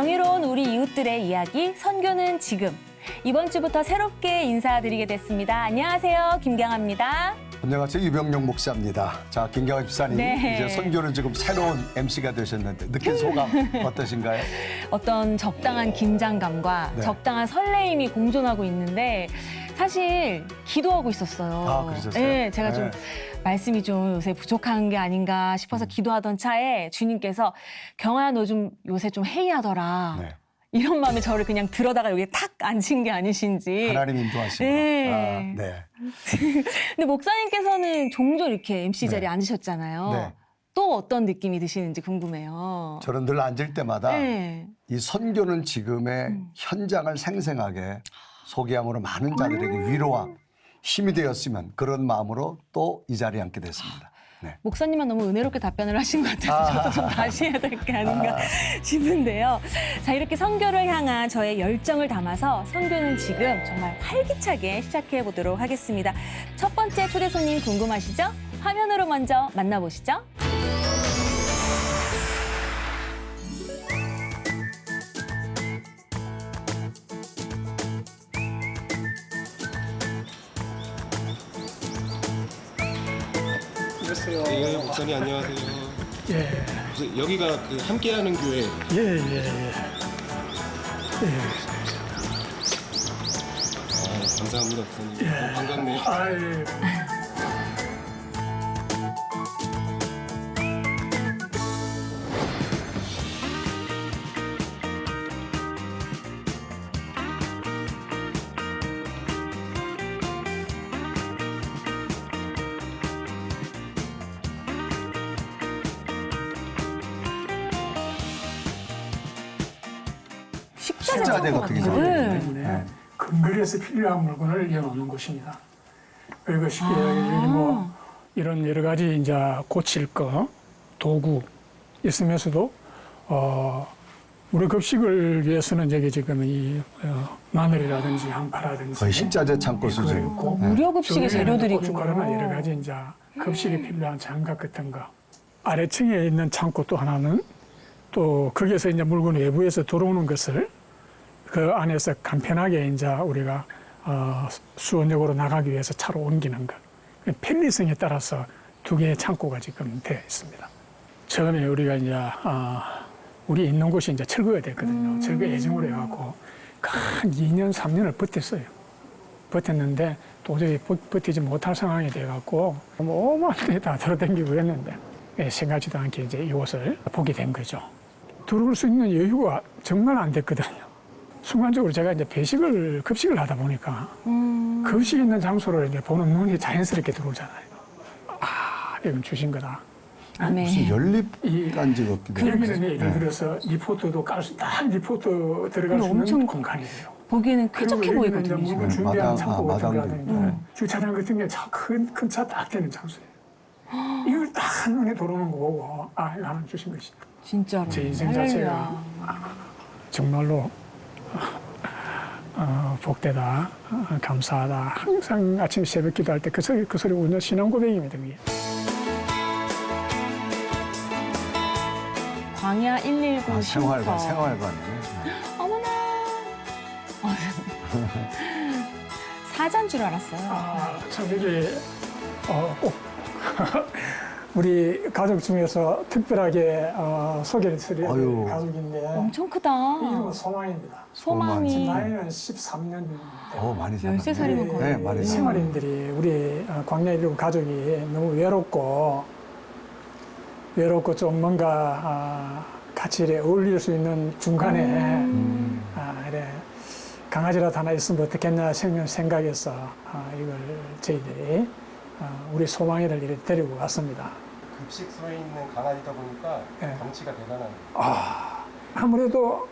경이로운 우리 이웃들의 이야기, 선교는 지금. 이번 주부터 새롭게 인사드리게 됐습니다. 안녕하세요, 김경아입니다. 안녕하세요, 유병용 목사입니다. 자, 김경아 집사님, 네. 이제 선교는 지금 새로운 MC가 되셨는데 느낀 소감 어떠신가요? 어떤 적당한 긴장감과 네. 적당한 설레임이 공존하고 있는데 사실 기도하고 있었어요. 아, 그러셨어요? 네, 제가 좀 네. 말씀이 좀 요새 부족한 게 아닌가 싶어서 기도하던 차에 주님께서 경아야, 너 좀 요새 좀 해이하더라. 네. 이런 마음에 저를 그냥 들어다가 여기에 탁 앉힌 게 아니신지. 하나님 인도하시고. 네. 아, 네. 근데 목사님께서는 종종 이렇게 MC 자리에 네. 앉으셨잖아요. 네. 또 어떤 느낌이 드시는지 궁금해요. 저는 늘 앉을 때마다 네. 이 선교는 지금의 현장을 생생하게 소개함으로 많은 자들에게 위로와 힘이 되었으면 그런 마음으로 또 이 자리에 앉게 됐습니다. 네. 목사님만 너무 은혜롭게 답변을 하신 것 같아서 저도 좀 다시 해야 될 게 아닌가 싶은데요. 자, 이렇게 선교를 향한 저의 열정을 담아서 선교는 지금 정말 활기차게 시작해 보도록 하겠습니다. 첫 번째 초대 손님 궁금하시죠? 화면으로 먼저 만나보시죠. 네, 목사님 안녕하세요. 예, 여기가 그 함께하는 교회. 예, 예, 예. 감사합니다, 목사님. 반갑네요. 아, 예. 식자재가 어떻게 같아요. 생각해요? 때문에 근거리에서 필요한 물건을 이어놓는 곳입니다. 그리고 쉽게 얘기하면 뭐 이런 여러 가지 이제 고칠 거 도구 있으면서도 우리 급식을 위해서는 저기 지금 이 마늘이라든지 양파라든지 거의 식자재 창고 그거 수준. 있고 무료 급식의 재료들이군요. 고춧가루나 여러 가지 이제 급식에 필요한 장갑 같은 거. 아래층에 있는 창고 또 하나는 또 거기에서 이제 물건 외부에서 들어오는 것을 그 안에서 간편하게 이제 우리가 수원역으로 나가기 위해서 차로 옮기는 것. 편리성에 따라서 두 개의 창고가 지금 되어 있습니다. 처음에 우리가 이제 우리 있는 곳이 이제 철거가 됐거든요. 철거 예정으로 해갖고 한 2년, 3년을 버텼어요. 버텼는데 도저히 버티지 못할 상황이 돼갖고 어마어마한 데 다 들어다니고 그랬는데 생각지도 않게 이제 이곳을 보게 된 거죠. 들어올 수 있는 여유가 정말 안 됐거든요. 순간적으로 제가 이제 급식을 하다 보니까 급식 있는 장소를 이제 보는 눈이 자연스럽게 들어오잖아요. 아, 이건 주신 거다. 무슨 연립단지 같기도 하고. 여기는 예를 들어서 리포트도 깔 수, 딱 리포트 들어갈 수 있는 엄청 공간이에요. 보기에는 쾌적해 그리고 여기는 이제 보이거든요. 물건 준비하는 마당, 창고 같은 마당도 거라든지 주차장 같은 게 큰 차 딱 되는 장소예요. 이걸 딱 한눈에 들어오는 거 보고 아, 이거 하나 주신 것이 진짜로. 제 인생 할렐루야. 자체가 정말로 복되다, 감사하다. 항상 아침 새벽 기도할 때 그 소리 오늘 신앙 고백입니다. 그게. 광야 119 아, 쉼터. 생활관이네. 어머나. 사자인 줄 알았어요. 참 이게 꼭 우리 가족 중에서 특별하게 소개를 드릴 아유. 가족인데 엄청 크다. 이름은 소망입니다. 소망이. 나이는 13년 많이 살았네. 13살이면 거의. 네, 많이 살았네. 생활인들이 우리 광야 119 가족이 너무 외롭고 좀 뭔가 같이 이래 어울릴 수 있는 중간에 이래 강아지라도 하나 있으면 어떻겠냐 생각해서 이걸 저희들이 우리 소망이를 이렇게 데리고 왔습니다. 급식소에 있는 강아지다 보니까 네. 덩치가 대단하네요. 아무래도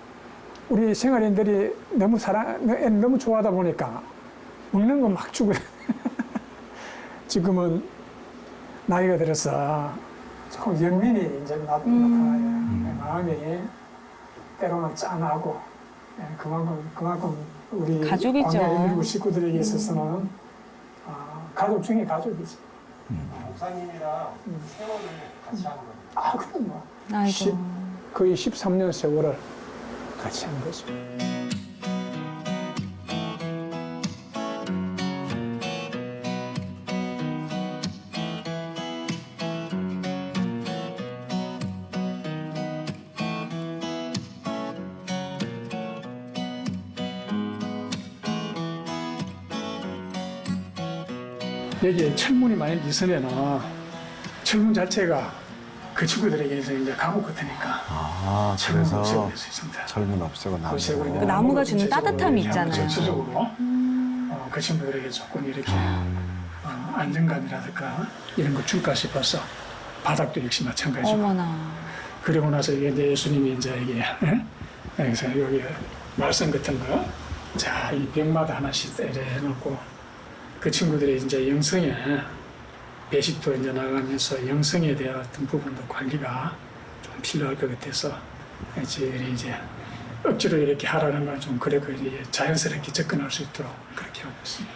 우리 생활인들이 너무 좋아하다 보니까 먹는 거 막 주고 지금은 나이가 들어서 조금 연민이 이제 나타나요. 마음이 때로는 짠하고 그만큼 우리 가족이죠. 광야 119 식구들에게 있어서는 가족 중에 가족이지. 목사님이랑 세월을 같이 하는 겁니다. 아, 그럼요. 아이고. 거의 13년 세월을 같이 한 거죠. 여기에 철문이 만약 있으면은 철문 자체가 그 친구들에게서 이제 감옥 같으니까 아, 철문 그래서 없애버릴 수 있습니다. 철문 없애고 나무. 없애고 이제 그 나무가 주는 전체적으로 따뜻함이 이렇게 있잖아요. 전체적으로 그 친구들에게 조금 이렇게 안정감이라든가 이런 거 줄까 싶어서 바닥도 역시 마찬가지고. 어머나. 그리고 나서 이게 이제 예수님이 이제 이게 그래서 여기 말씀 같은 거, 자, 이 벽마다 하나씩 때려놓고 그 친구들이 이제 영성에 배식도 이제 나가면서 영성에 대한 어떤 부분도 관리가 좀 필요할 것 같아서 저희들이 이제 억지로 이렇게 하라는 건 좀 그래도 이제 자연스럽게 접근할 수 있도록 그렇게 하고 있습니다.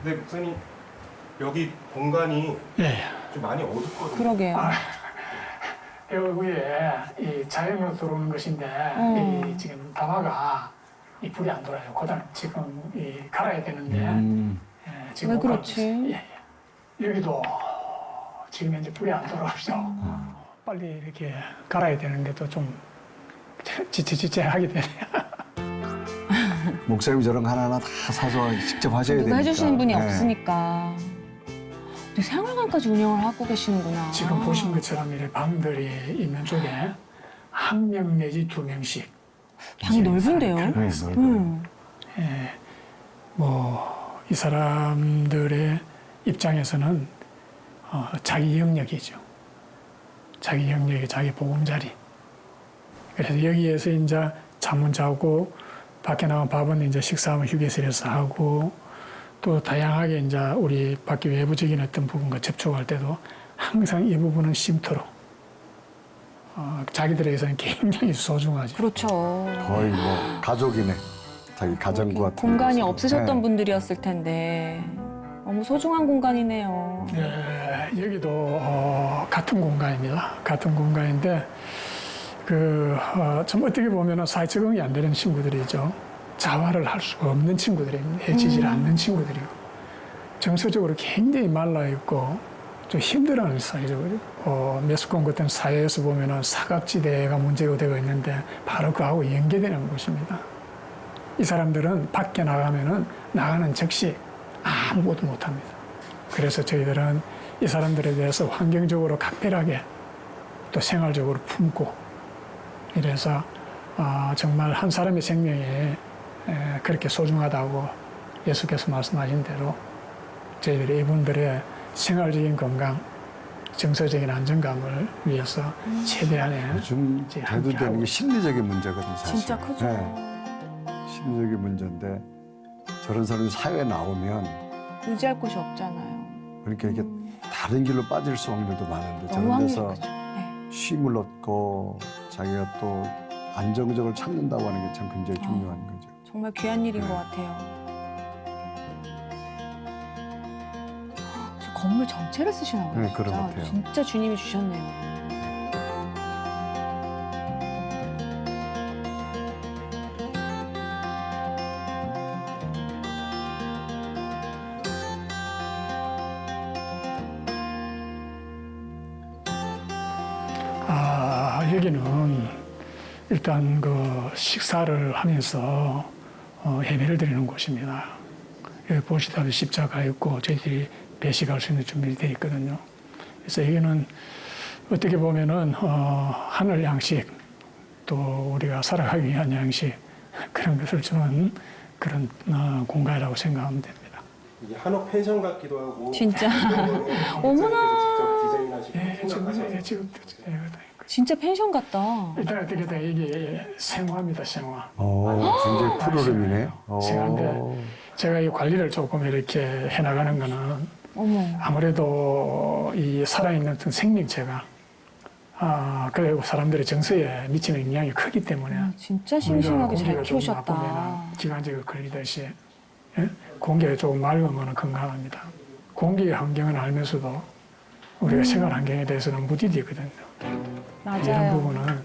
근데 목사님 여기 공간이 예. 좀 많이 어둡거든요. 그러게요. 여기 위에 이 자연으로 들어오는 것인데 이 지금 다마가 이 불이 안 돌아요. 고단 지금 이 갈아야 되는데 예, 지금 왜 못 가고 그렇지? 있어요. 예, 예. 여기도 지금 현재 불이 안 돌아오죠. 빨리 이렇게 갈아야 되는데도 좀 지체하게 되네요. 목사님 저런 거 하나하나 다 사서 직접 하셔야 되니까. 누가 해주시는 분이 네. 없으니까. 근데 생활관까지 운영을 하고 계시는구나. 지금 보신 것처럼 이렇게 방들이 있는 쪽에 한 명 내지 두 명씩 방이 넓은데요? 네, 넓어요. 예, 뭐 이 사람들의 입장에서는 자기 영역이죠. 자기 영역이 자기 보금자리. 그래서 여기에서 이제 잠은 자고 밖에 나온 밥은 이제 식사하면 휴게실에서 하고 또 다양하게 이제 우리 밖에 외부적인 어떤 부분과 접촉할 때도 항상 이 부분은 쉼터로 자기들에게서는 굉장히 소중하죠. 그렇죠. 거의 뭐 가족이네. 자기 가정과 같은 공간이 곳으로. 없으셨던 네. 분들이었을 텐데 너무 소중한 공간이네요. 예, 여기도 같은 공간입니다. 같은 공간인데 좀 어떻게 보면 사회 적응이 안 되는 친구들이죠. 자활을 할 수가 없는 친구들입니다. 해치질 않는 친구들이고 정서적으로 굉장히 말라 있고 좀 힘들어하는 사회죠. 메스콘 같은 사회에서 보면은 사각지대가 문제가 되고 있는데 바로 그하고 연계되는 곳입니다. 이 사람들은 밖에 나가면은 나가는 즉시 아무것도 못합니다. 그래서 저희들은 이 사람들에 대해서 환경적으로 각별하게 또 생활적으로 품고 이래서 정말 한 사람의 생명이 그렇게 소중하다고 예수께서 말씀하신 대로 저희들이 이분들의 생활적인 건강, 정서적인 안정감을 위해서 최대한의 요즘 이제 대두되는 함께하고 게 심리적인 문제거든요, 사실. 진짜 크죠. 심리적인 문제인데 저런 사람이 사회에 나오면 의지할 곳이 없잖아요. 그러니까 이게 다른 길로 빠질 수 확률도 많은데 너무 저런 확률이 데서 크죠. 네. 쉼을 얻고 자기가 또 안정적을 찾는다고 하는 게 참 굉장히 중요한 거죠. 정말 귀한 일인 것 같아요. 저 건물 전체를 쓰시나 봐요. 네, 그런 진짜. 것 같아요. 진짜 주님이 주셨네요. 여기는 일단 그 식사를 하면서 예배를 드리는 곳입니다. 여기 보시다시피 십자가 있고 저희들이 배식할 수 있는 준비가 되어 있거든요. 그래서 여기는 어떻게 보면은 하늘 양식 또 우리가 살아가기 위한 양식 그런 것을 주는 그런 공간이라고 생각하면 됩니다. 이게 한옥 펜션 같기도 하고. 진짜. 어머나. 직접 디자인하시고 예, 생각하셔서. 지금 진짜 펜션 같다. 일단 어떻게 돼 이게 생화입니다, 생화. 굉장히 푸르름이네. 생화인데 제가 이 관리를 조금 이렇게 해나가는 거는 어머. 아무래도 이 살아있는 어떤 생명체가 그리고 사람들의 정서에 미치는 영향이 크기 때문에 진짜 싱싱하게 잘 공기가 조금 키우셨다. 나쁘면 기관지가 걸리듯이 예? 공기가 조금 맑으면 건강합니다. 공기의 환경을 알면서도 우리가 생활 환경에 대해서는 무디디거든요. 이런 맞아요. 부분은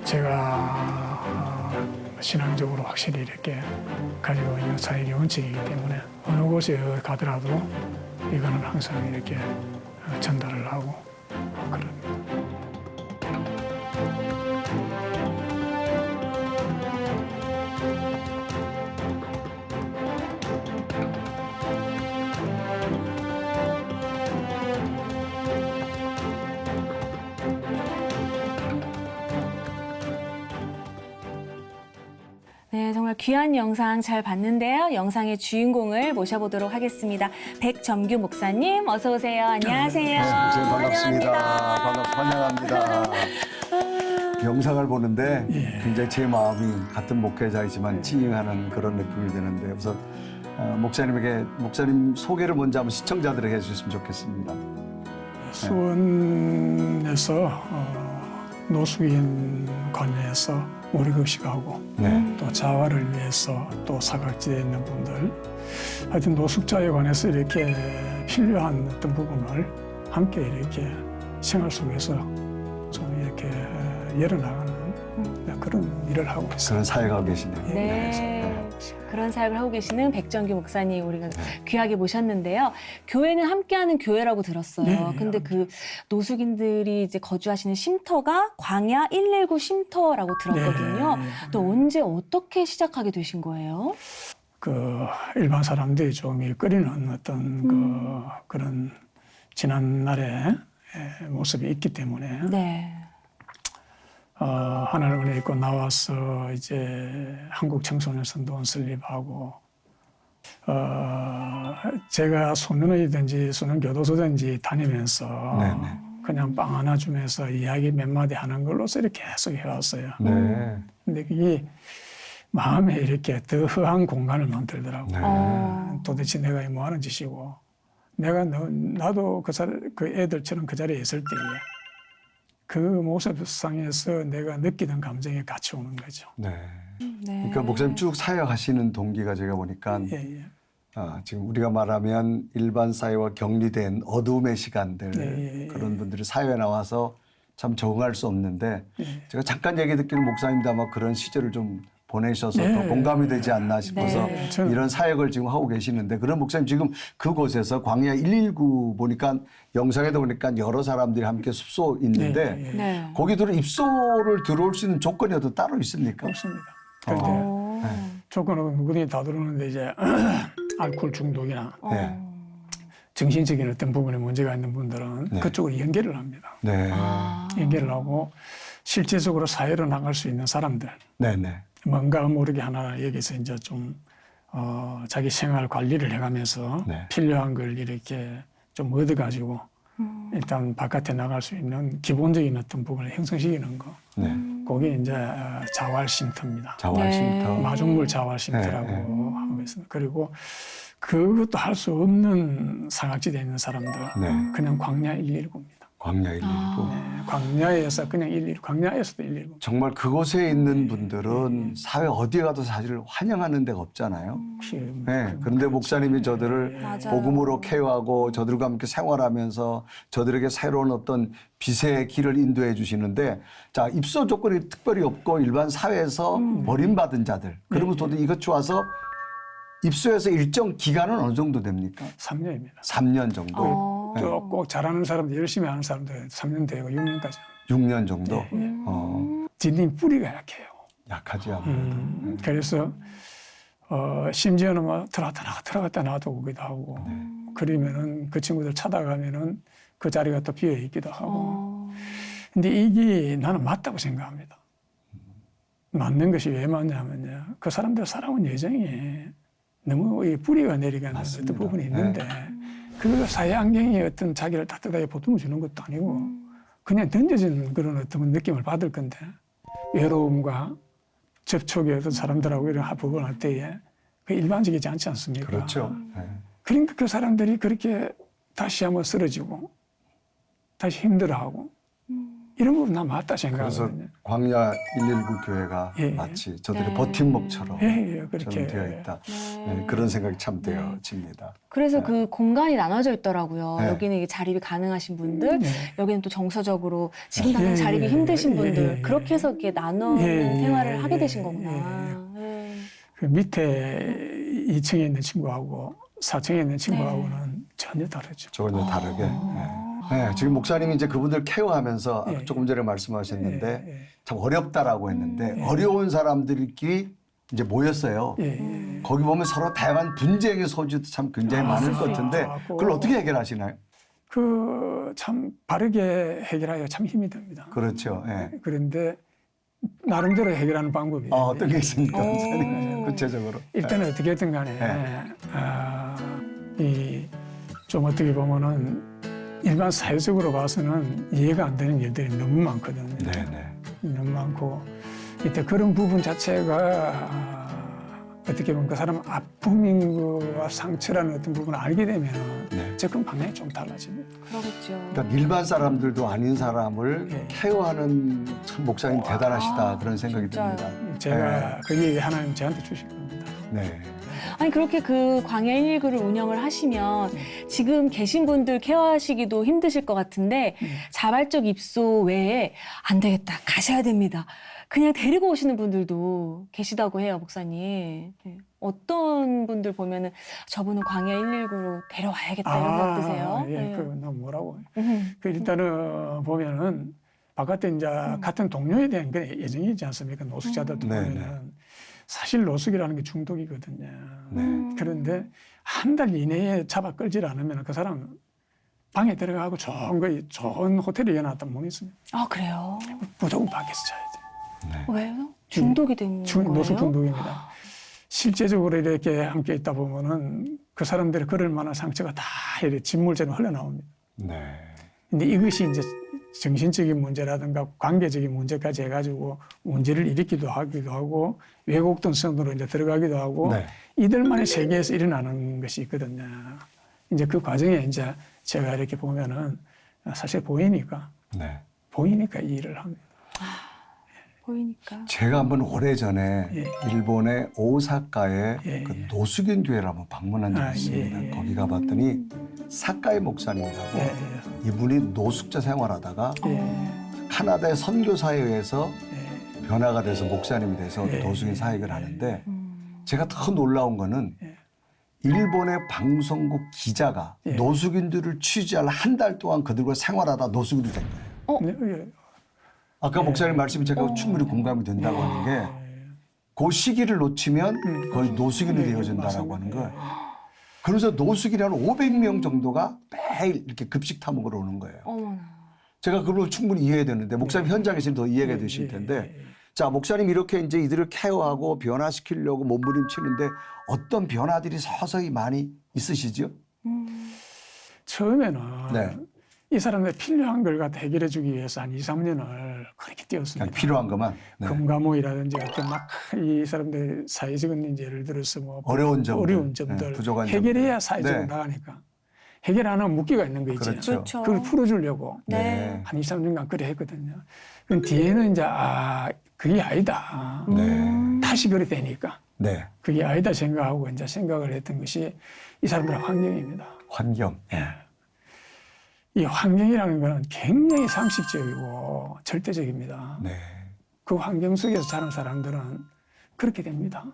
제가 신앙적으로 확실히 이렇게 가지고 있는 사회적 원칙이기 때문에 어느 곳에 가더라도 이거는 항상 이렇게 전달을 하고 그럽니다. 네, 정말 귀한 영상 잘 봤는데요. 영상의 주인공을 모셔보도록 하겠습니다. 백점규 목사님, 어서 오세요. 안녕하세요. 네, 목사님 반갑습니다. 환영합니다. 영상을 보는데 굉장히 제 마음이 같은 목회자이지만 찡하는 그런 느낌이 드는데 우선 목사님 소개를 먼저 한번 시청자들에게 해주셨으면 좋겠습니다. 수원에서 노숙인 관내에서 무료급식하고 또 자활을 위해서 또 사각지대에 있는 분들 하여튼 노숙자에 관해서 이렇게 필요한 어떤 부분을 함께 이렇게 생활 속에서 좀 이렇게 열어나가는 그런 일을 하고 있습니다. 그런 사역하고 계시네요. 네. 그런 사역을 하고 계시는 백점규 목사님 우리가 귀하게 모셨는데요. 교회는 함께하는 교회라고 들었어요. 네, 근데 그 노숙인들이 이제 거주하시는 쉼터가 광야 119 쉼터라고 들었거든요. 네. 또 언제 어떻게 시작하게 되신 거예요? 그 일반 사람들이 좀 일거리는 어떤 그런 지난 날의 모습이 있기 때문에 네. 하나님 은혜 있고 나와서 이제 한국 청소년 선도원 설립하고 제가 소년원이든지 소년교도소든지 다니면서 네네. 그냥 빵 하나 주면서 이야기 몇 마디 하는 걸로서 이렇게 계속 해왔어요. 네. 근데 그게 마음에 이렇게 더 허한 공간을 만들더라고요. 네. 도대체 내가 뭐 하는 짓이고 나도 그 애들처럼 그 자리에 있을 때에 그 모습상에서 내가 느끼던 감정이 같이 오는 거죠. 네. 네. 그러니까 목사님 쭉 사역하시는 동기가 제가 보니까 예. 지금 우리가 말하면 일반 사회와 격리된 어두움의 시간들 예. 그런 분들이 사회에 나와서 참 적응할 수 없는데 예. 제가 잠깐 얘기 듣기는 목사님도 아마 그런 시절을 좀 보내셔서 네. 더 공감이 되지 않나 싶어서 네. 이런 사역을 지금 하고 계시는데 그런 목사님 지금 그곳에서 광야 119 보니까 영상에도 보니까 여러 사람들이 함께 숙소 있는데 예. 네. 거기들은 입소를 들어올 수 있는 조건이 또 따로 있습니까? 없습니다. 그런데 조건은 누구든지 다 들어오는데 이제 알코올 중독이나 네. 정신적인 어떤 부분에 문제가 있는 분들은 네. 그쪽으로 연결을 합니다. 네. 연결을 하고 실제적으로 사회로 나갈 수 있는 사람들 네네. 뭔가 모르게 하나 여기서 이제 좀 자기 생활 관리를 해가면서 네. 필요한 필요한 걸 이렇게 좀 얻어가지고 일단 바깥에 나갈 수 있는 기본적인 어떤 부분을 형성시키는 거. 네. 그게 이제 자활쉼터입니다. 자활쉼터. 네. 마중물 자활쉼터라고 네, 하고 있습니다. 그리고 그것도 할 수 없는 사각지대에 있는 사람들 네. 그냥 광야 119입니다. 광야 119. 광야에서 그냥 119, 광야에서도 119. 정말 그곳에 있는 분들은 사회 어디에 가도 사실 환영하는 데가 없잖아요. 네. 그런데 목사님이 저들을 맞아요. 복음으로 케어하고 저들과 함께 생활하면서 저들에게 새로운 어떤 빛의 길을 인도해 주시는데 자, 입소 조건이 특별히 없고 일반 사회에서 버림받은 자들. 그러면 도대체 이것 와서 입소해서 일정 기간은 어느 정도 됩니까? 3년입니다. 3년 정도. 꼭 잘하는 사람들, 열심히 하는 사람들 3년 되고 6년까지. 6년 정도. 네. 진님 뿌리가 약해요. 약하지 않아요. 그래서 심지어는 막 들어갔다 나왔다 오기도 하고 그러면은 그 친구들 찾아가면은 그 자리가 또 비어 있기도 하고. 근데 이게 나는 맞다고 생각합니다. 맞는 것이 왜 맞냐면요. 그 사람들 살아온 예정이 너무 이 뿌리가 내려가는 맞습니다. 어떤 부분이 있는데 그 사회 환경이 어떤 자기를 따뜻하게 보듬어 주는 것도 아니고 그냥 던져진 그런 어떤 느낌을 받을 건데 외로움과 접촉의 어떤 사람들하고 이런 부분을 할 때에 그 일반적이지 않지 않습니까? 그렇죠. 네. 그러니까 그 사람들이 그렇게 다시 한번 쓰러지고 다시 힘들어하고 이런 부분 난 맞다 그래서 생각하거든요. 광야 119 교회가 예. 마치 저들의 네. 버팀목처럼 예, 그렇게 되어 있다. 네. 네, 그런 생각이 참 되어집니다. 그래서 그 공간이 나눠져 있더라고요. 네. 여기는 이게 자립이 가능하신 분들, 네. 여기는 또 정서적으로 지금 당장 예, 자립이 예, 힘드신 예, 분들 예, 그렇게 해서 이렇게 나눠 예, 생활을 예, 하게 예, 되신 거구나. 예, 네. 그 밑에 2층에 있는 친구하고 4층에 있는 친구하고는 전혀 다르죠. 저건 다르게. 네, 지금 목사님이 이제 그분들 케어하면서 예. 조금 전에 말씀하셨는데 예, 예. 참 어렵다라고 했는데 어려운 사람들끼리 이제 모였어요. 예, 예. 거기 보면 서로 다양한 분쟁의 소지도 참 굉장히 많을 것 같은데 그걸 어떻게 해결하시나요? 그 참 바르게 해결하기가 참 힘이 듭니다. 그렇죠. 예. 그런데 나름대로 해결하는 방법이 어떤 게 있습니까? 오. 목사님? 구체적으로. 일단은 어떻게든 간에 이 좀 어떻게 보면은 일반 사회적으로 봐서는 이해가 안 되는 일들이 너무 많거든요. 네, 네. 너무 많고 이때 그런 부분 자체가 어떻게 보면 그 사람 아픔인 거와 상처라는 어떤 부분을 알게 되면 네. 접근 방향이 좀 달라집니다. 그러겠죠. 그러니까 일반 사람들도 아닌 사람을 예. 케어하는 참 목사님 대단하시다 그런 생각이 진짜요. 듭니다. 제가 그게 하나님 저한테 주신 겁니다. 네. 아니 그렇게 그 광야 119를 운영을 하시면 지금 계신 분들 케어하시기도 힘드실 것 같은데 자발적 입소 외에 안 되겠다 가셔야 됩니다. 그냥 데리고 오시는 분들도 계시다고 해요, 목사님. 네. 어떤 분들 보면은 저분은 광야 119로 데려와야겠다 이런 생각 드세요? 예, 네. 그나 뭐라고? 음. 그 일단은 보면은 바깥에 이제 같은 동료에 대한 그 애정이 있지 않습니까? 노숙자들도 네, 보면은 사실 노숙이라는 게 중독이거든요. 네. 그런데 한 달 이내에 잡아 끌질 않으면 그 사람 방에 들어가고 좋은 호텔에 이어놨다면 못 있습니다. 아 그래요? 무조건 밖에서 자야 돼. 왜요? 중독이 된 거예요? 노숙 중독입니다. 실제적으로 이렇게 함께 있다 보면은 그 사람들이 그럴 만한 상처가 다 이렇게 진물처럼 흘러나옵니다. 네. 근데 이것이 이제 정신적인 문제라든가 관계적인 문제까지 해가지고 문제를 일으키기도 하기도 하고 왜곡된 선으로 이제 들어가기도 하고 네. 이들만의 세계에서 일어나는 것이 있거든요. 이제 그 과정에 이제 제가 이렇게 보면은 사실 보이니까 이 일을 합니다. 보이니까. 제가 한번 오래전에 예. 일본의 오사카에 예, 그 예. 노숙인 교회를 한번 방문한 적이 있습니다. 예. 거기 가봤더니 사카이 목사님이라고 예, 이분이 노숙자 생활하다가 예, 카나다의 선교사에 의해서 예, 변화가 돼서 목사님이 돼서 예. 노숙인 사역을 하는데 음. 제가 더 놀라운 거는 예. 일본의 방송국 기자가 예. 노숙인들을 취재할 한 달 동안 그들과 생활하다 노숙인이 된 거예요. 네, 예. 아까 목사님 말씀이 제가 충분히 공감이 된다고 하는 게 그 시기를 놓치면 거의 노숙인이 예, 되어진다라고 하는 맞습니다. 거예요. 그래서 노숙인이 한 500명 정도가 매일 이렇게 급식 타먹으러 오는 거예요. 어머나. 제가 그걸 충분히 이해해야 되는데 목사님 현장에서는 더 이해가 되실 텐데 자 목사님 이렇게 이제 이들을 케어하고 변화시키려고 몸부림치는데 어떤 변화들이 서서히 많이 있으시죠? 처음에는 네. 이 사람들 필요한 걸 갖다 해결해 주기 위해서 한 2, 3년을 그렇게 그냥 뛰었습니다. 필요한 것만. 네. 금감호이라든지 어떤 막 이 사람들 사회적인 이제 예를 들어서 뭐 어려운 점들, 어려운 점들 네, 부족한 해결해야 점들. 사회적으로 네. 나가니까 해결 안 하면 묶기가 있는 거 있지. 그렇죠. 그렇죠. 그걸 풀어주려고 네. 한 2, 3년간 그래 했거든요. 그 뒤에는 이제 그게 아니다. 네. 다시 그래 되니까 네. 그게 아니다 생각하고 이제 생각을 했던 것이 이 사람들의 환경입니다. 환경. 이 환경이라는 것은 굉장히 상식적이고 절대적입니다. 네. 그 환경 속에서 자란 사람들은 그렇게 됩니다.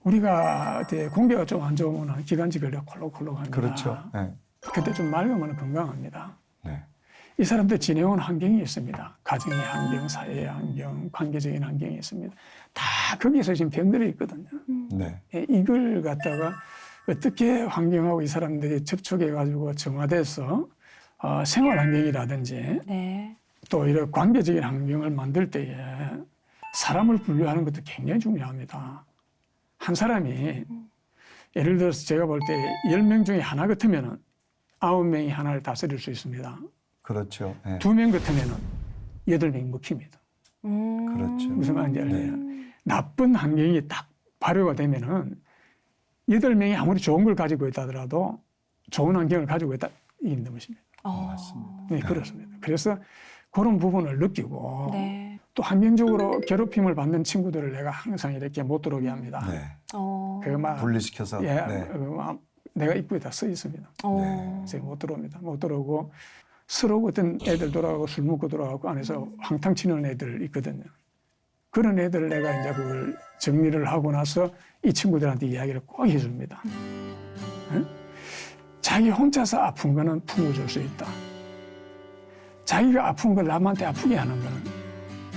우리가 공기가 좀 안 좋으면 기관지 걸려 콜록콜록합니다. 그렇죠. 네. 그때 좀 맑으면 건강합니다. 네. 이 사람들 지내온 환경이 있습니다. 가정의 환경, 사회의 환경, 관계적인 환경이 있습니다. 다 거기서 지금 병들어 있거든요. 네. 이걸 갖다가 어떻게 환경하고 이 사람들이 접촉해가지고 정화돼서 생활 환경이라든지 네. 또 이런 관계적인 환경을 만들 때에 사람을 분류하는 것도 굉장히 중요합니다. 한 사람이 예를 들어서 제가 볼 때 10명 중에 하나 같으면 9명이 하나를 다스릴 수 있습니다. 그렇죠. 네. 2명 같으면 8명이 먹힙니다. 그렇죠. 무슨 말인지 알아요? 나쁜 환경이 딱 발효가 되면은 8명이 아무리 좋은 걸 가지고 있다 하더라도 좋은 환경을 가지고 있다 힘든 것입니다. 맞습니다. 네, 그렇습니다. 그래서 그런 부분을 느끼고 네. 또 환경적으로 괴롭힘을 받는 친구들을 내가 항상 이렇게 못 들어오게 합니다. 네. 그막 분리시켜서. 예, 네. 내가 입구에 다 써 있습니다. 어. 그래서 못 들어옵니다. 못 들어오고 서로 어떤 애들 돌아가고 술 먹고 돌아가고 안에서 황탕 치는 애들 있거든요. 그런 애들 내가 이제 그걸 정리를 하고 나서 이 친구들한테 이야기를 꼭 해줍니다. 응? 자기 혼자서 아픈 거는 품어줄 수 있다. 자기가 아픈 걸 남한테 아프게 하는 거는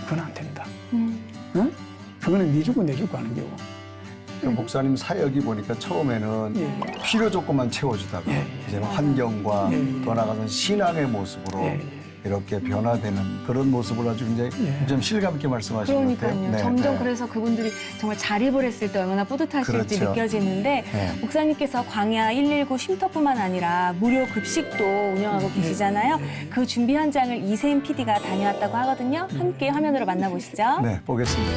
그건 안 된다. 응? 그거는 네 주고 내 주고 하는 거고. 목사님 사역이 보니까 처음에는 예. 필요 조건만 채워주다가 예. 이제는 환경과 예. 더 나아가서 신앙의 모습으로 예. 이렇게 변화되는 그런 모습을 아주 굉장히 예. 좀 실감 있게 말씀하시는 것 같아요. 그러니까요. 점점 그래서 그분들이 정말 자립을 했을 때 얼마나 뿌듯하실지 그렇죠. 느껴지는데 네. 목사님께서 광야 119 쉼터뿐만 아니라 무료 급식도 운영하고 계시잖아요. 그 준비 현장을 이세임 PD가 다녀왔다고 하거든요. 함께 화면으로 만나보시죠. 네, 보겠습니다.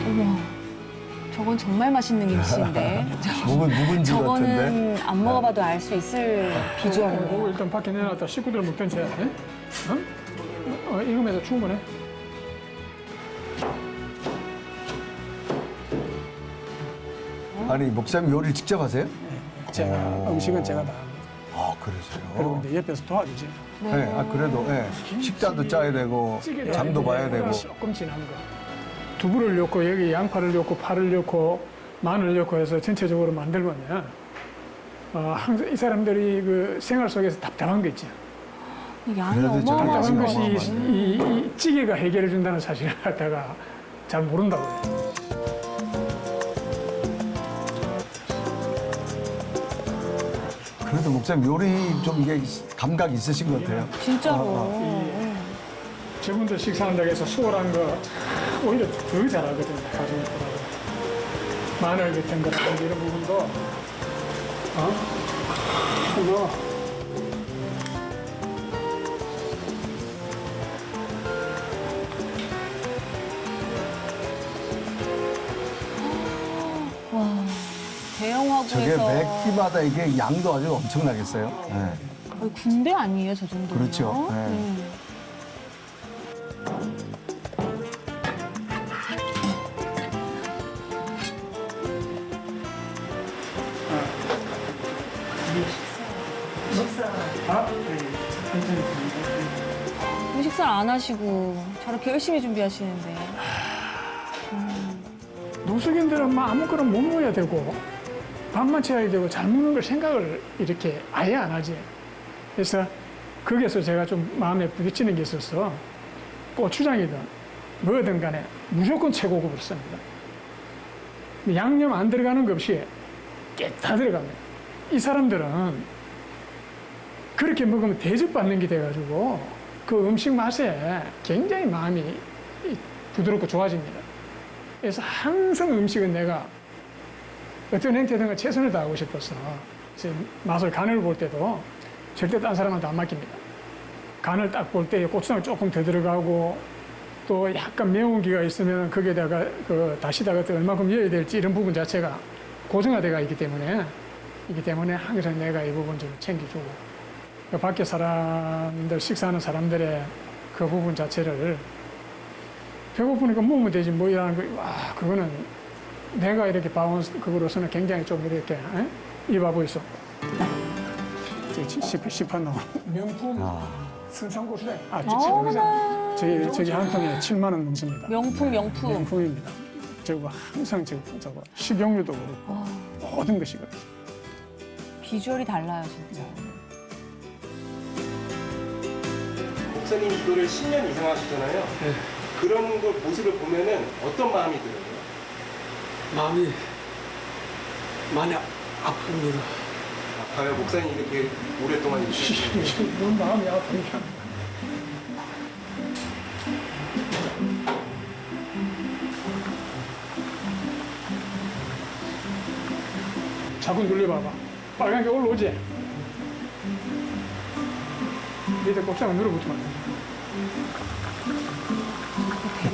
어머, 저건 정말 맛있는 김치인데. 묵은지 같은데. 저거는 안 먹어봐도 알 수 있을 비주얼인데. 그거 일단 밖에 내놨다 식구들 먹던지 해야 돼. 어? 이거면서 충분해. 아니 목사님 요리 직접 하세요? 제가 오. 음식은 제가 다 합니다. 아 그리고 그러세요? 이제 옆에서 도와주지. 네, 아 그래도 예. 식단도 짜야 되고 찌개를 장도 하는데 봐야 되고. 조금 진한 거. 두부를 넣고 여기 양파를 넣고 파를 넣고 마늘 넣고 해서 전체적으로 만들거든요. 항상 이 사람들이 그 생활 속에서 답답한 거 있지. 양이 그래도 좀 어마어마하신 답답한 것 것이 같아요. 이 찌개가 해결해 준다는 사실을 갖다가 잘 모른다고 그래요. 그래도 목사님 요리 좀 이게 감각 있으신 것 같아요. 진짜로. 저분들 식사한다고 해서 수월한 거 오히려 더 잘하거든요. 가족들하고. 마늘 같은 거라든지 이런 부분도 뭐 대형 저게 화구에서 맵기마다 이게 양도 아주 엄청나겠어요. 네. 거의 군대 아니에요, 저 정도면? 그렇죠. 네. 식사를 안 하시고 저렇게 열심히 준비하시는데. 노숙인들은 뭐 아무거나 못 먹어야 되고 밥만 채워야 되고 잘 먹는 걸 생각을 이렇게 아예 안 하지. 그래서 거기에서 제가 좀 마음에 부딪히는 게 있어서 고추장이든 뭐든 간에 무조건 최고급을 씁니다. 양념 안 들어가는 것 없이 깨끗 들어갑니다. 이 사람들은 그렇게 먹으면 대접받는 게 돼가지고 그 음식 맛에 굉장히 마음이 부드럽고 좋아집니다. 그래서 항상 음식은 내가 어떤 형태든 최선을 다하고 싶어서 맛을 간을 볼 때도 절대 딴 사람한테 안 맡깁니다. 간을 딱 볼 때 고추장 조금 더 들어가고 또 약간 매운 기가 있으면 거기에다가 그 다시다가 또 얼마큼 넣어야 될지 이런 부분 자체가 고정화되어 있기 때문에 항상 내가 이 부분 좀 챙겨주고 그 밖에 사람들 식사하는 사람들의 그 부분 자체를 배고프니까 먹으면 되지 뭐 이라는 거, 와 그거는 내가 이렇게 봐온 그거로서는 굉장히 좀 이렇게 이 봐보 있어. 시판 나오 명품 승상고수대. 저기 한 통에 7만 원 넘습니다. 명품. 명품입니다. 저거 항상 저거 식용유도 그렇고 모든 것이 그렇죠. 비주얼이 달라요, 진짜. 목사님 이거를 10년 이상 하시잖아요. 네. 그런 걸 모습을 보면은 어떤 마음이 들어요? 마음이 많이 아픕니다. 아파요. 목사님 이렇게 오랫동안 이렇게 뭔 마음이 아프니까. 자꾸 눌려봐봐. 빨간 게 올라오지? 밑에 곱창을 눌러붙으면 안 돼.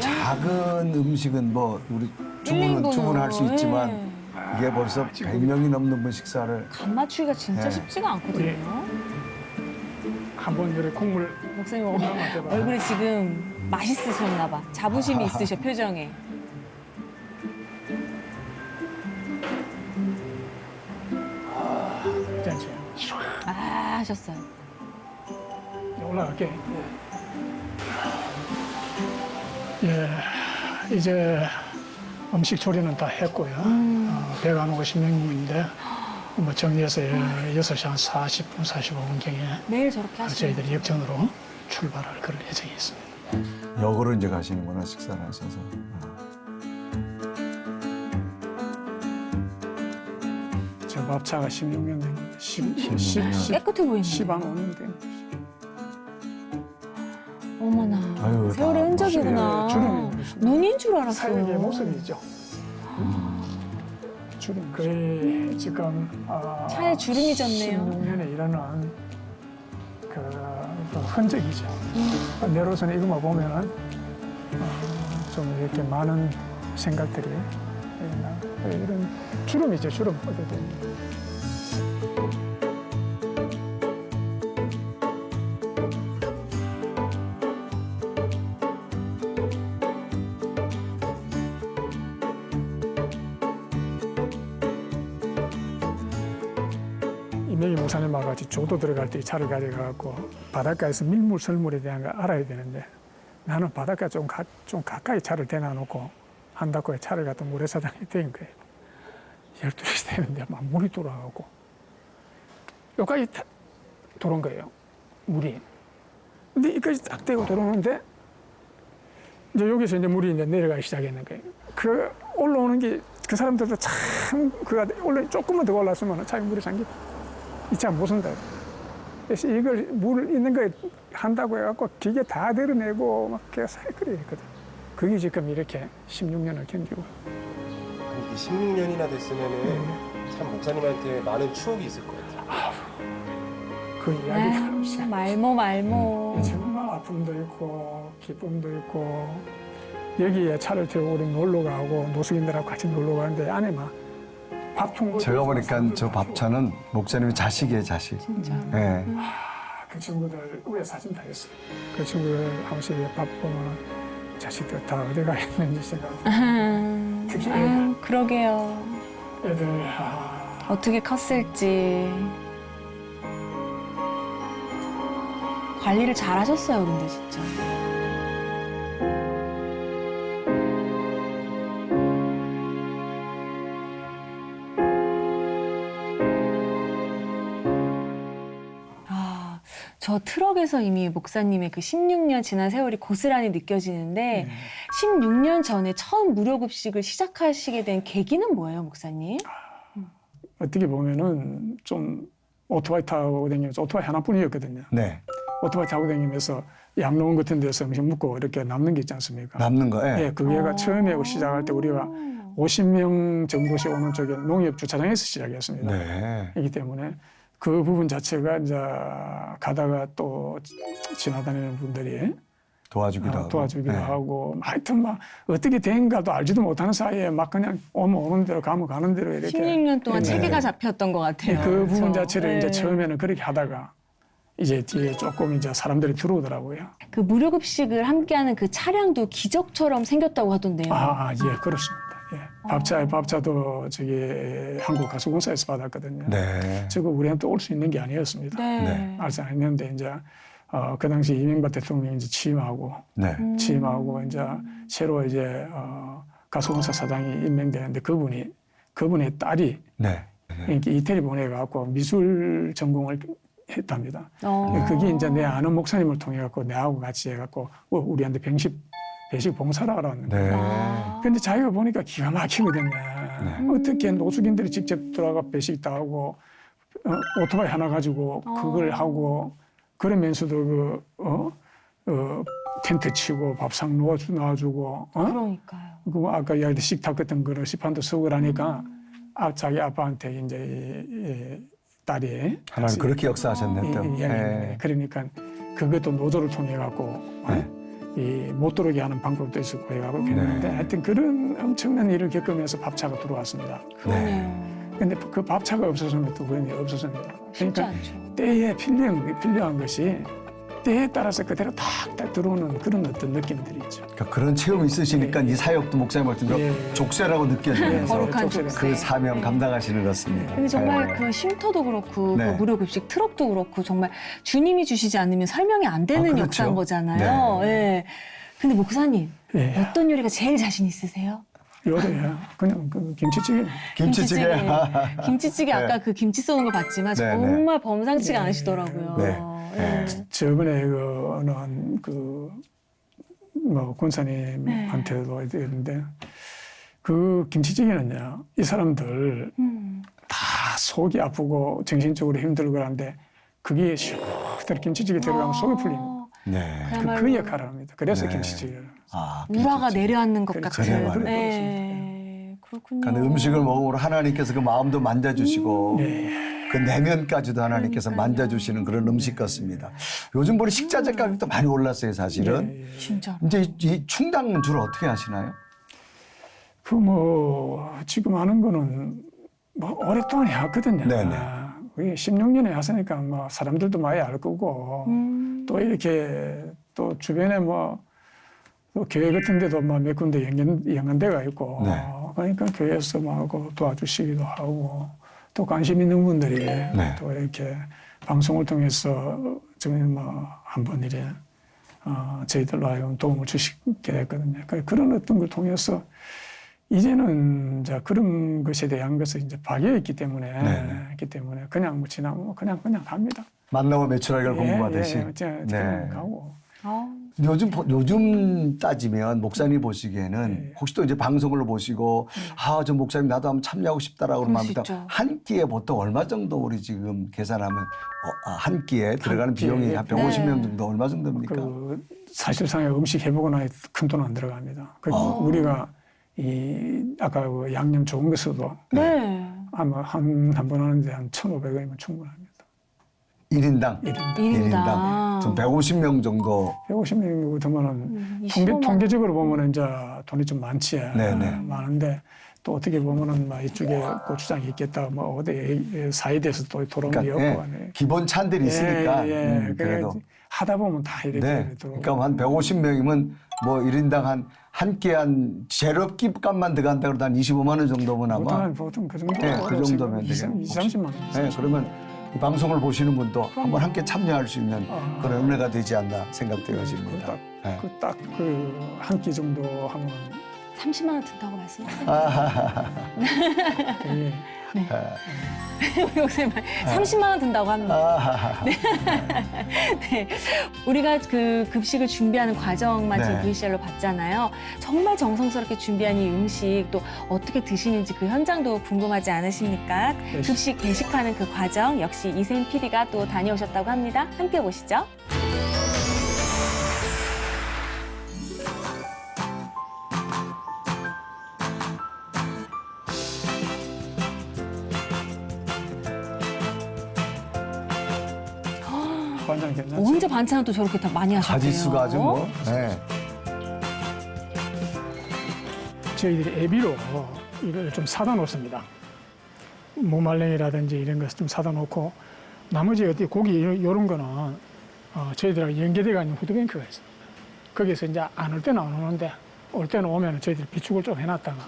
작은 음식은 뭐 우리 일인분으로, 주문할 수 있지만 예. 이게 벌써 100명이 넘는 분 식사를 간 맞추기가 진짜 네. 쉽지가 않거든요. 한번 이렇게 국물 목사님 해봐. 얼굴에 지금 맛있으셨나 봐. 자부심이 있으셔 표정에. 괜찮지? 아 하셨어요. 올라갈게. 예, 이제 음식 조리는 다 했고요. 배가 안 오고 16분인데 뭐 정리해서 6시 한 40분, 45분경에 매일 저렇게 하시는 저희들이 역전으로 출발할 그럴 예정이 있습니다. 역으로 이제 가시는구나 식사를 하셔서. 저 밥차가 16년 된 거예요. 16년. 깨끗해 보이네. 10안 5년 된 거예요. 어머나. 아유, 세월의 다 흔적이구나. 주름이 눈인 줄 알았어요. 사육의 모습이죠. 주름. 거의 지금 차에 주름이 졌네요. 16년에 일어난 그 흔적이죠. 내로서는 이것만 보면은 좀 이렇게 많은 생각들이 이런 주름이죠. 주름 어쨌든. 이명희 목사님하고 같이 조도 들어갈 때 이 차를 가져가고 바닷가에서 밀물 설물에 대한 걸 알아야 되는데 나는 바닷가 좀 가까이 차를 대놔놓고 한다고 차를 갖다 모래사장에 대인 거예요. 12시 되는데 막 물이 돌아가고 여기까지 돌아온 거예요. 물이. 근데 여기까지 딱 대고 돌아오는데 이제 여기서 이제 물이 이제 내려가기 시작했는 거예요. 그 올라오는 게 그 사람들도 참 그가 조금만 더 올랐으면 차에 물이 잠기고 이 차 못 쓴다. 그래서 이걸 물 있는 거에 한다고 해갖고 기계 다 내려내고 막 계속 그래 했거든. 그게 지금 이렇게 16년을 견디고. 이게 16년이나 됐으면은 참 목사님한테 많은 추억이 있을 것 같아요. 그 이야기가 없이 말모. 정말 아픔도 있고 기쁨도 있고 여기에 차를 태우고 우리 놀러 가고 노숙인들하고 같이 놀러 가는데 안에 막 밥통 제가 보니까 저 밥차는 목사님의 자식이에요, 자식. 진짜. 예. 그 친구들 위에 사진 다 했어요. 그 친구들 한 번씩 밥 보면 자식들 다 어디 가 있는지 생각. 특히 아유, 그러게요. 애들 어떻게 컸을지. 관리를 잘 하셨어요, 근데 진짜. 저 트럭에서 이미 목사님의 그 16년 지난 세월이 고스란히 느껴지는데 16년 전에 처음 무료급식을 시작하시게 된 계기는 뭐예요, 목사님? 어떻게 보면은 좀 오토바이 타고 다니면서 오토바이 하나뿐이었거든요. 네. 오토바이 타고 다니면서 양로원 같은 데서 음식 먹고 이렇게 남는 게 있지 않습니까? 남는 거. 예. 예, 그게가 처음에 시작할 때 우리가 50명 정도씩 오는 쪽에 농협 주차장에서 시작했습니다. 네. 이기 때문에 그 부분 자체가 이제 가다가 또 지나다니는 분들이 도와주기도 하고. 도와주기도 예. 하고 하여튼 막 어떻게 된가도 알지도 못하는 사이에 막 그냥 오면 오는 대로 가면 가는 대로 이렇게 16년 동안 네. 체계가 잡혔던 것 같아요. 그 부분 그렇죠? 자체를 이제 네. 처음에는 그렇게 하다가 이제 뒤에 조금 이제 사람들이 들어오더라고요. 그 무료급식을 함께하는 그 차량도 기적처럼 생겼다고 하던데요. 예, 그렇습니다. 예. 밥차도 저기 한국가수공사에서 받았거든요. 네. 저거 우리한테 올 수 있는 게 아니었습니다. 네. 알지 않았는데 이제 그 당시 이명박 대통령이 이제 취임하고 네. 취임하고 이제 새로 이제 가수공사 사장이 임명되는데 그분의 딸이 네. 이렇게 이태리 보내갖고 미술 전공을 했답니다. 어. 그게 이제 내 아는 목사님을 통해 갖고 내하고 같이 해갖고 우리한테 배식 봉사를 하라는데. 네. 아. 근데 자기가 보니까 기가 막히거든요. 네. 어떻게 노숙인들이 직접 들어가 배식 다 하고 오토바이 하나 가지고 그걸 하고 그러면서도 텐트 치고 밥상 놔주고 그러니까요. 그 아까 이야기했던 식탁 같은 거를 시판도 쓰고 그러니까 자기 아빠한테 이제 이 딸이 하나님 그렇게 역사하셨네 또. 예. 그러니까 그것도 노조를 통해 갖고 네. 이 못 들어오게 하는 방법도 있었고 해가지고 그랬는데 하여튼 그런 엄청난 일을 겪으면서 밥차가 들어왔습니다. 그러네요. 근데 그 밥차가 없어서는 것도 그런 게 없었습니다. 쉽지 그러니까 않죠. 때에 필요한 것이 때에 따라서 그대로 탁 들어오는 그런 어떤 느낌들이 있죠. 그러니까 그런 체험이 있으시니까 이 사역도 목사님 같은 거 예. 족쇄라고 느껴지면서 거룩한 족쇄. 족쇄. 그 사명 네. 감당하시는 것 같습니다. 근데 정말 네. 그 쉼터도 그렇고 네. 그 무료급식 트럭도 그렇고 정말 주님이 주시지 않으면 설명이 안 되는 그렇죠. 역사인 거잖아요. 네. 예. 근데 목사님 예. 어떤 요리가 제일 자신 있으세요? 요리야 그냥 그 김치찌개. 김치찌개. 김치찌개 아까 그 김치 쏘는 걸 봤지만 네, 정말 범상치가 않으시더라고요. 네. 예. 저번에 그는 뭐 권사님한테도 했는데 그 김치찌개는요 이 사람들 다 속이 아프고 정신적으로 힘들고 그러는데 그게 슉 김치찌개 들어가면 속이 풀립니다. 네. 그야말로 그 역할을 합니다. 그래서 네. 김치찌개를. 아, 우라가 김치찌개. 내려앉는 것 그렇죠. 같은. 그래 말이에요. 네. 그렇군요. 그러니까 음식을 먹으므로 하나님께서 그 마음도 만져주시고 그 내면까지도 하나님께서 그러니까요. 만져주시는 그런 음식 같습니다. 요즘 보니 식자재 가격도 많이 올랐어요, 사실은. 예, 예. 진짜. 이제 이 충당은 주로 어떻게 하시나요? 그 뭐 지금 하는 거는 뭐 오랫동안 해왔거든요. 네네. 그게 16년에 했으니까 뭐 사람들도 많이 알 거고 또 이렇게 또 주변에 뭐 또 교회 같은 데도 뭐 몇 군데 연관대가 있고 네. 그러니까 교회에서 뭐 도와주시기도 하고 또 관심 있는 분들이 네. 또 이렇게 방송을 통해서 저는 뭐 한번 이래 저희들로 하여금 도움을 주시게 됐거든요. 그런 어떤 걸 통해서 이제는 이제 그런 것에 대한 것을 이제 박여 있기 때문에 그냥 뭐 지나면 뭐 그냥 갑니다. 만나고 매출하기를 공부하듯이. 그냥 가고. 요즘 따지면 목사님 보시기에는 혹시 또 이제 방송을 보시고 저 목사님 나도 한번 참여하고 싶다라고 그럴 그러면 수 합니다. 있죠. 한 끼에 보통 얼마 정도 우리 지금 계산하면 한 끼에 들어가는 끼에, 비용이 한 150명 네. 정도 얼마 정도입니까? 그 사실상의 음식 해보고 나니 큰 돈 안 들어갑니다. 우리가 이 아까 그 양념 좋은 거 써도 네. 아마 한 번 하는데 한 1,500원이면 충분합니다. 1인당? 1인당. 좀 150명 정도. 150명이고 더면은 25만 통계적으로 보면은 이제 돈이 좀 많지. 네네. 많은데 또 어떻게 보면은 막 이쪽에 고추장이 있겠다, 뭐 어디 사이드에서 또 돌아오는 게 그러니까 없고. 네. 기본 찬들이 있으니까. 그래도 하다 보면 다 이렇게 네. 들어오고. 그러니까 한 150명이면 뭐 1인당 한 끼 한 재료값 값만 들어간다 그러다 한 25만 원 정도면 아마. 보통 그 정도. 네, 그 정도면 20, 되겠네요. 30만 원. 네, 그러면 이 방송을 보시는 분도 한번 함께 참여할 수 있는 그런 은혜가 되지 않나 생각되어집니다. 네. 딱 그 한 끼 정도 하면 30만 원 든다고 말씀하셨어요. 되게 우리 목사님 30만 원 든다고 합니다. 네. 우리가 그 급식을 준비하는 과정만 네. 지금 VCR로 봤잖아요. 정말 정성스럽게 준비한 이 음식 또 어떻게 드시는지 그 현장도 궁금하지 않으십니까? 급식 배식하는 그 과정 역시 이샘 PD가 또 다녀오셨다고 합니다. 함께 보시죠. 반찬 괜찮지? 언제 반찬을 또 저렇게 다 많이 하셨대요? 가지수가 아주 뭐. 네. 저희들이 애비로 이걸 좀 사다 놓습니다. 무말랭이라든지 이런 것을 좀 사다 놓고 나머지 어디 고기 이런 거는 저희들하고 연계대가 아닌 후드뱅크가 있습니다. 거기서 이제 안 올 때는 안 오는데 올 때는 오면 저희들이 비축을 좀 해놨다가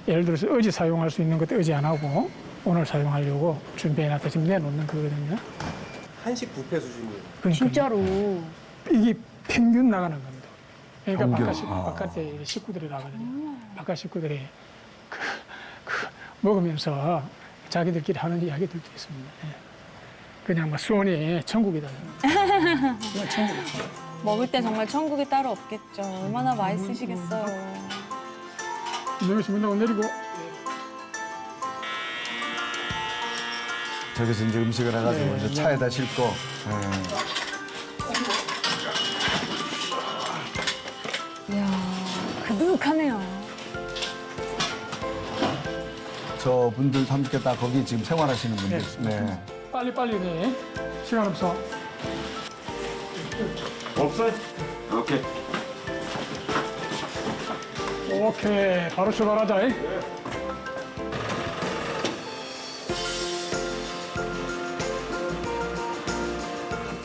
예를 들어서 어제 사용할 수 있는 것도 어제 안 하고 오늘 사용하려고 준비해놨다 지금 내놓는 거거든요. 한식 뷔페 수준이에요. 그러니까 진짜로. 이게 평균 나가는 겁니다. 그러니까 평균. 바깥에 식구들이 나거든요. 바깥 식구들이 먹으면서 자기들끼리 하는 이야기들도 있습니다. 예. 그냥 뭐 수원이 천국이다. 그냥 천국이다. 먹을 때 정말 천국이 따로 없겠죠. 얼마나 맛있으시겠어요. 내려서 문다고 내리고 저기서 이제 음식을 해가지고 이제 차에다 싣고. 이야, 그득하네요. 저분들 함께 다 거기 지금 생활하시는 분들. 네. 빨리 네. 시간 없어. 없어요? 오케이. 오케이, 바로 출발하자.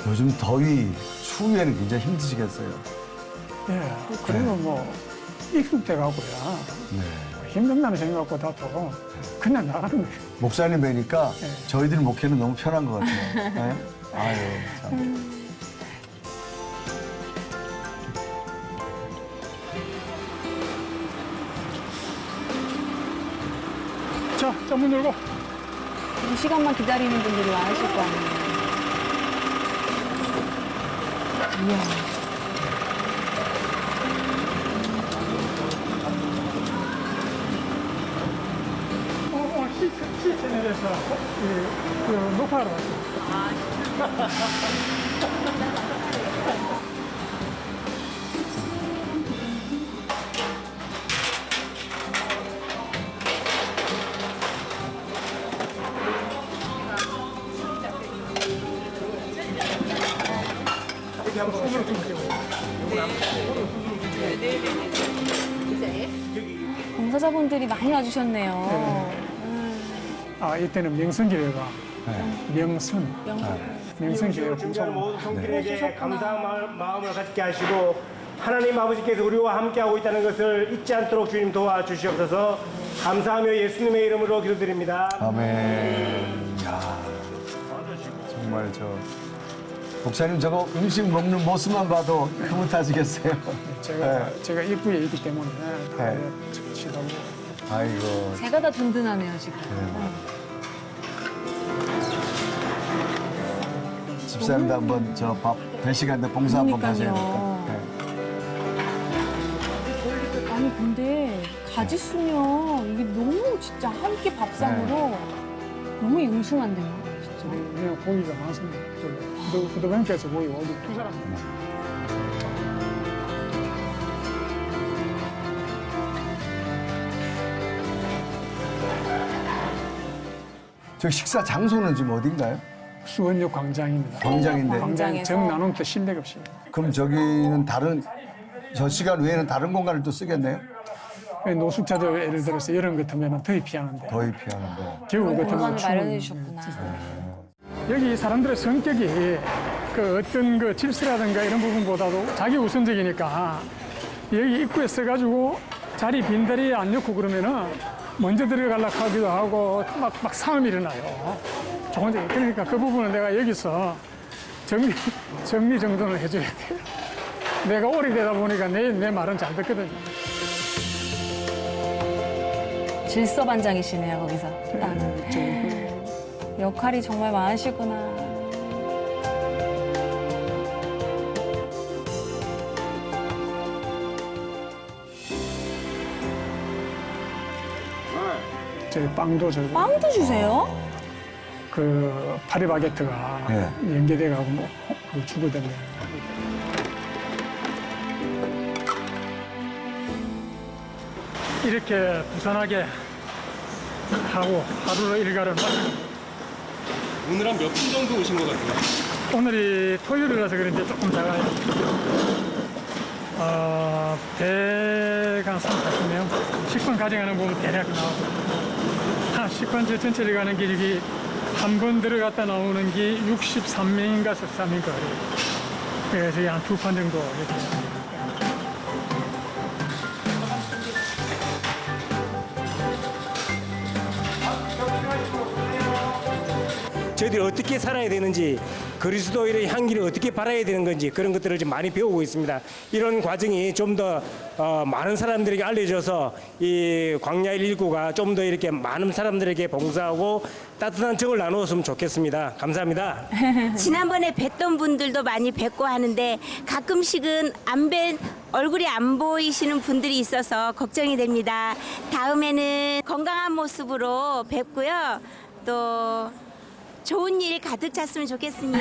요즘 더위, 추위에는 굉장히 힘드시겠어요. 예, 그리고 뭐 익숙돼 가고요. 네. 힘든다는 생각보다도 그냥 나가는 거예요. 목사님 뵈니까 네. 저희들 목회는 너무 편한 것 같아요. 네? 아유, 참. 자, 문 열고. 이 시간만 기다리는 분들이 많으실 거 아니에요. 이야. 시 채널에서 녹화하러 왔어요. 봉사자분들이 많이 와주셨네요. 아, 이때는 명성교회가 명성. 명성교회 준비한 모든 손길에게 오셨구나. 감사한 마음을 갖게 하시고 하나님 아버지께서 우리와 함께하고 있다는 것을 잊지 않도록 주님 도와주시옵소서. 감사하며 예수님의 이름으로 기도드립니다. 아멘. 야, 정말 목사님 저거 음식 먹는 모습만 봐도 흐뭇하시겠어요. 제가 입구에 있기 때문에 다 네. 치다고. 아이고. 제가 다 든든하네요, 지금. 집사님도 한번 저 밥 배식한데 봉사 한번 가셔야 그러니까요. 될까? 아니, 근데 가지수면 이게 너무 진짜 한 끼 밥상으로 너무 융숭한데요, 진짜. 그냥 고기가 많습니다. 부도병께서 고기 오기 두 사람. 저 식사 장소는 지금 어딘가요? 수원역 광장입니다. 광장인데. 광장 정 나눔터 실내급식. 그럼 저기는 저 시간 외에는 다른 공간을 또 쓰겠네요? 노숙자들 예를 들어서 여름 같으면 더위 피하는데 더위 피하는데. 겨울 같으면 공간을 추운. 마련해 주셨구나. 여기 사람들의 성격이 그 어떤 그 질서라든가 이런 부분보다도 자기 우선적이니까 여기 입구에 써가지고 자리 빈자리에 안 넣고 그러면은 먼저 들어가려고 하기도 하고 막 싸움이 일어나요. 그러니까 그 부분은 내가 여기서 정리정돈을 해줘야 돼요. 내가 오래되다 보니까 내 말은 잘 듣거든요. 질서반장이시네요, 거기서. 딱. 역할이 정말 많으시구나. 저희 빵도 저기 빵도 주세요? 그 파리바게트가 네. 연계돼가고 뭐 그걸 주거든요. 이렇게 부산하게 하고 하루의 일과를 마치고 오늘 한 몇 분 정도 오신 것 같아요? 오늘이 토요일이라서 그런지 조금 작아요. 배가 한 3,40명. 식권 가져가는 부분 대략 나오고. 식권 전체를 가는 길이 한 번 들어갔다 나오는 게 63명인가 14명인가 그래요. 그래서 한 두 판 정도 이렇게. 저희들이 어떻게 살아야 되는지 그리스도인의 향기를 어떻게 발해야 되는 건지 그런 것들을 좀 많이 배우고 있습니다. 이런 과정이 좀 더 많은 사람들에게 알려져서 이 광야 119가 좀 더 이렇게 많은 사람들에게 봉사하고 따뜻한 정을 나누었으면 좋겠습니다. 감사합니다. 지난번에 뵀던 분들도 많이 뵙고 하는데 가끔씩은 얼굴이 안 보이시는 분들이 있어서 걱정이 됩니다. 다음에는 건강한 모습으로 뵙고요. 또 좋은 일 가득 찼으면 좋겠습니다.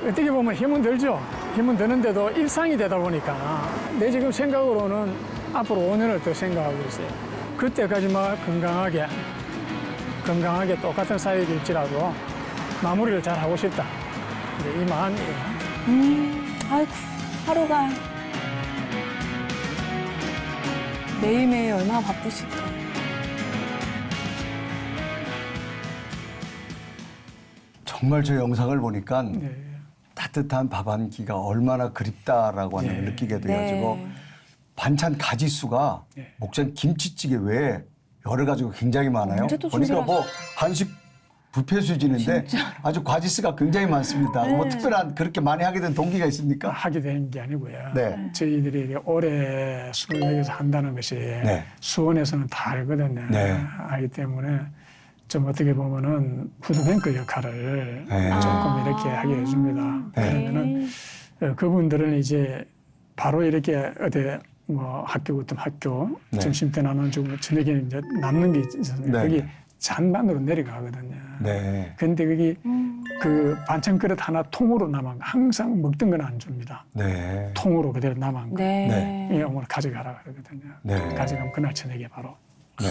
어떻게 보면 힘은 들죠. 힘은 드는데도 일상이 되다 보니까 내 지금 생각으로는 앞으로 5년을 더 생각하고 있어요. 그때까지만 건강하게 건강하게 똑같은 사역일지라도 마무리를 잘 하고 싶다. 이제 이 마음이에요. 아이고, 하루가 매일매일 얼마나 바쁘실까. 정말 저 영상을 보니까 네. 따뜻한 밥 한 끼가 얼마나 그립다라고 하는 걸 네. 느끼게 돼가지고 네. 반찬 가지수가 네. 목사님 김치찌개 외에 여러 가지가 굉장히 많아요. 언제 또 보니까 뭐 준비를 한식 뷔페 수준인데 아주 가지수가 굉장히 많습니다. 네. 뭐 특별한 그렇게 많이 하게 된 동기가 있습니까? 하게 된 게 아니고요. 네. 저희들이 올해 수원역에서 한다는 것이 네. 수원에서는 다 알거든요. 네. 알기 때문에 좀 어떻게 보면은 푸드뱅크 역할을 네. 조금 이렇게 하게 해줍니다. 네. 그러면은 그분들은 이제 바로 이렇게 어디 뭐 학교 같은 학교 네. 점심 때 나눠주고 저녁에 이제 남는 게 있었는데 네. 거기 잔반으로 내려가거든요. 네. 근데 거기 그 반찬 그릇 하나 통으로 남은 거 항상 먹던 건 안 줍니다. 네. 통으로 그대로 남은 거. 네. 예, 오늘 가져가라 그러거든요. 네. 가져가면 그날 저녁에 바로. 네.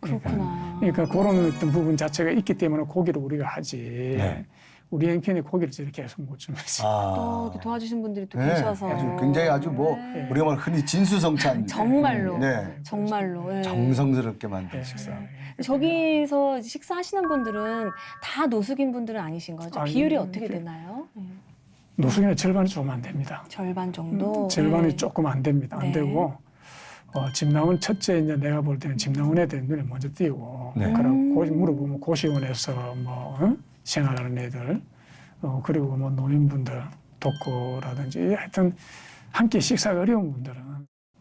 그렇구나. 그러니까 그런 어떤 부분 자체가 있기 때문에 고기를 우리가 하지. 네. 우리 형편에 고기를 저렇게 계속 못 주면서. 또 아. 이렇게 도와주신 분들이 또 네. 계셔서. 아주 굉장히 아주 뭐 우리가 말 흔히 진수성찬 정말로. 네. 정말로. 예. 정성스럽게 만든 식사. 저기서 식사하시는 분들은 다 노숙인 분들은 아니신 거죠? 아니, 비율이 어떻게 이렇게 되나요? 예. 노숙인의 절반이 조금 안 됩니다. 절반 정도? 절반이 네. 조금 안 됩니다. 안 네. 되고 집 나온 첫째 이제 내가 볼 때는 집 나온 애들 눈에 먼저 띄고 네. 그러고 물어보면 고시원에서 뭐 생활하는 애들 그리고 뭐 노인분들 독거라든지 하여튼 한 끼 식사가 어려운 분들은